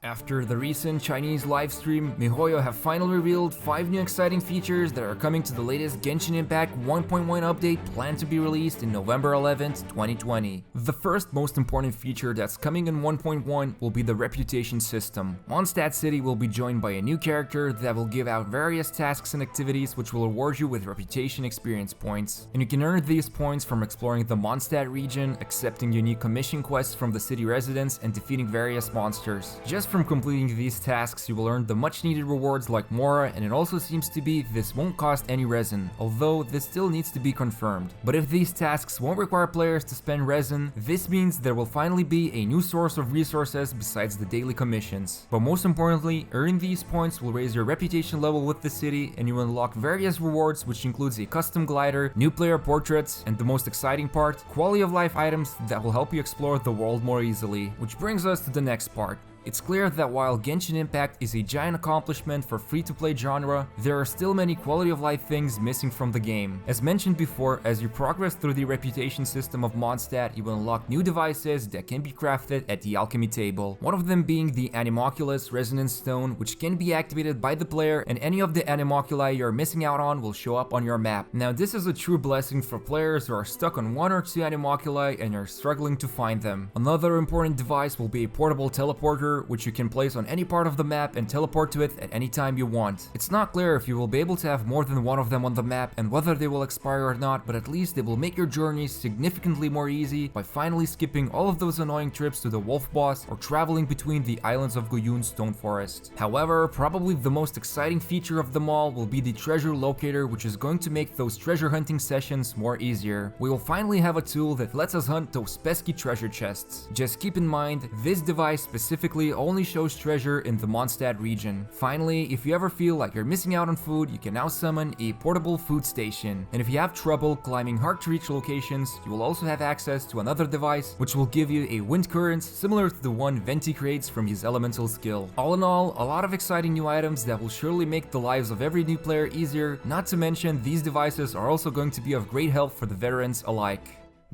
After the recent Chinese livestream, MiHoYo have finally revealed 5 new exciting features that are coming to the latest Genshin Impact 1.1 update planned to be released in November 11th, 2020. The first most important feature that's coming in 1.1 will be the reputation system. Mondstadt City will be joined by a new character that will give out various tasks and activities which will reward you with reputation experience points. And you can earn these points from exploring the Mondstadt region, accepting unique commission quests from the city residents, and defeating various monsters. Just from completing these tasks, you will earn the much needed rewards like Mora, and it also seems to be this won't cost any resin, although this still needs to be confirmed. But if these tasks won't require players to spend resin, this means there will finally be a new source of resources besides the daily commissions. But most importantly, earning these points will raise your reputation level with the city, and you will unlock various rewards, which includes a custom glider, new player portraits, and the most exciting part, quality of life items that will help you explore the world more easily. Which brings us to the next part. It's clear that while Genshin Impact is a giant accomplishment for free-to-play genre, there are still many quality-of-life things missing from the game. As mentioned before, as you progress through the reputation system of Mondstadt, you will unlock new devices that can be crafted at the alchemy table. One of them being the Animoculus Resonance Stone, which can be activated by the player, and any of the Animoculi you're missing out on will show up on your map. Now, this is a true blessing for players who are stuck on 1 or 2 Animoculi and are struggling to find them. Another important device will be a portable teleporter, which you can place on any part of the map and teleport to it at any time you want. It's not clear if you will be able to have more than one of them on the map and whether they will expire or not, but at least they will make your journeys significantly more easy by finally skipping all of those annoying trips to the wolf boss or traveling between the islands of Guyun Stone Forest. However, probably the most exciting feature of them all will be the treasure locator, which is going to make those treasure hunting sessions more easier. We will finally have a tool that lets us hunt those pesky treasure chests. Just keep in mind, this device specifically only shows treasure in the Mondstadt region. Finally, if you ever feel like you're missing out on food, you can now summon a portable food station. And if you have trouble climbing hard-to-reach locations, you will also have access to another device, which will give you a wind current similar to the one Venti creates from his elemental skill. All in all, a lot of exciting new items that will surely make the lives of every new player easier, not to mention these devices are also going to be of great help for the veterans alike.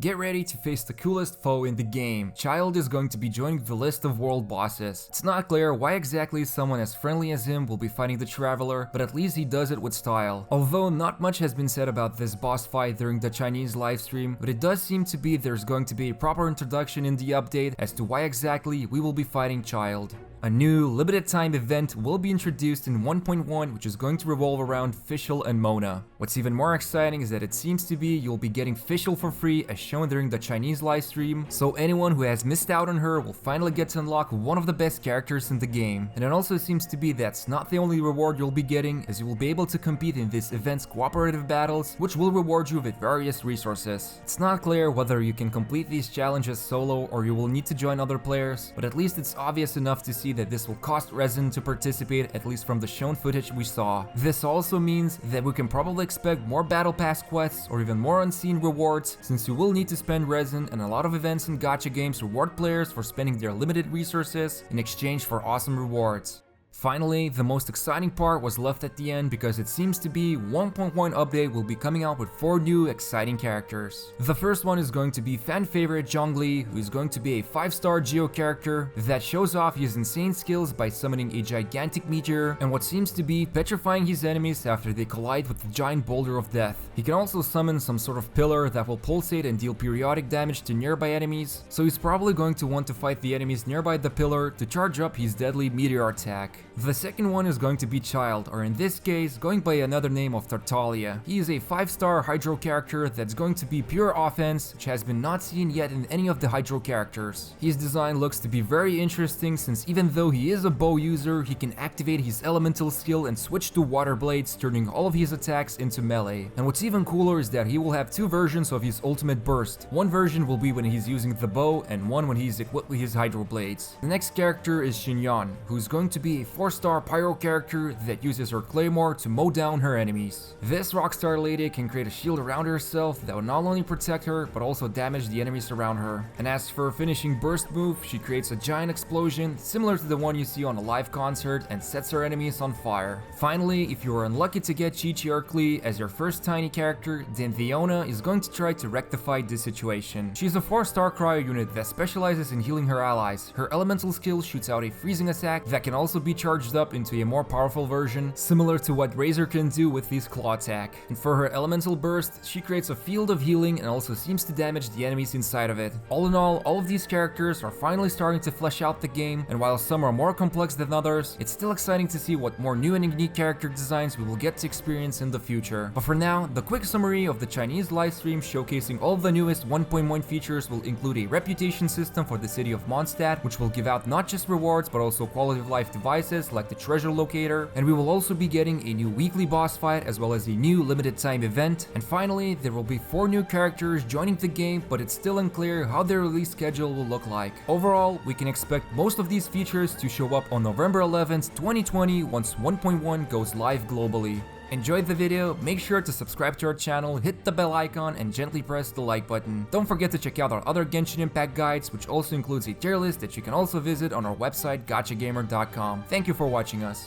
Get ready to face the coolest foe in the game. Childe is going to be joining the list of world bosses. It's not clear why exactly someone as friendly as him will be fighting the Traveler, but at least he does it with style. Although not much has been said about this boss fight during the Chinese livestream, but it does seem to be there's going to be a proper introduction in the update as to why exactly we will be fighting Childe. A new limited time event will be introduced in 1.1, which is going to revolve around Fischl and Mona. What's even more exciting is that it seems to be you'll be getting Fischl for free as shown during the Chinese livestream, so anyone who has missed out on her will finally get to unlock one of the best characters in the game. And it also seems to be that's not the only reward you'll be getting, as you will be able to compete in this event's cooperative battles, which will reward you with various resources. It's not clear whether you can complete these challenges solo or you will need to join other players, but at least it's obvious enough to see that this will cost resin to participate, at least from the shown footage we saw. This also means that we can probably expect more battle pass quests or even more unseen rewards, since you will need to spend resin, and a lot of events and gacha games reward players for spending their limited resources in exchange for awesome rewards. Finally, the most exciting part was left at the end because it seems to be 1.1 update will be coming out with 4 new exciting characters. The first one is going to be fan favorite Zhongli, who is going to be a 5-star Geo character that shows off his insane skills by summoning a gigantic meteor and what seems to be petrifying his enemies after they collide with the giant boulder of death. He can also summon some sort of pillar that will pulsate and deal periodic damage to nearby enemies, so he's probably going to want to fight the enemies nearby the pillar to charge up his deadly meteor attack. The second one is going to be Childe, or in this case, going by another name of Tartaglia. He is a 5-star Hydro character that's going to be pure offense, which has been not seen yet in any of the Hydro characters. His design looks to be very interesting, since even though he is a bow user, he can activate his elemental skill and switch to water blades, turning all of his attacks into melee. And what's even cooler is that he will have 2 versions of his ultimate burst. One version will be when he's using the bow, and one when he's equipped with his Hydro blades. The next character is Xinyan, who's going to be a 4-star pyro character that uses her claymore to mow down her enemies. This rockstar lady can create a shield around herself that will not only protect her, but also damage the enemies around her. And as for her finishing burst move, she creates a giant explosion similar to the one you see on a live concert and sets her enemies on fire. Finally, if you are unlucky to get Chi-Chi Arclee as your first tiny character, then Fiona is going to try to rectify this situation. She's a 4-star cryo unit that specializes in healing her allies. Her elemental skill shoots out a freezing attack that can also be charged up into a more powerful version, similar to what Razor can do with his claw attack. And for her elemental burst, she creates a field of healing and also seems to damage the enemies inside of it. All in all of these characters are finally starting to flesh out the game, and while some are more complex than others, it's still exciting to see what more new and unique character designs we will get to experience in the future. But for now, the quick summary of the Chinese livestream showcasing all of the newest 1.1 features will include a reputation system for the city of Mondstadt, which will give out not just rewards but also quality of life devices like the treasure locator, and we will also be getting a new weekly boss fight as well as a new limited time event. And finally, there will be 4 new characters joining the game, but it's still unclear how their release schedule will look like. Overall, we can expect most of these features to show up on November 11th, 2020 once 1.1 goes live globally. Enjoyed the video? Make sure to subscribe to our channel, hit the bell icon, and gently press the like button. Don't forget to check out our other Genshin Impact guides, which also includes a tier list that you can also visit on our website gachagamer.com. Thank you for watching us.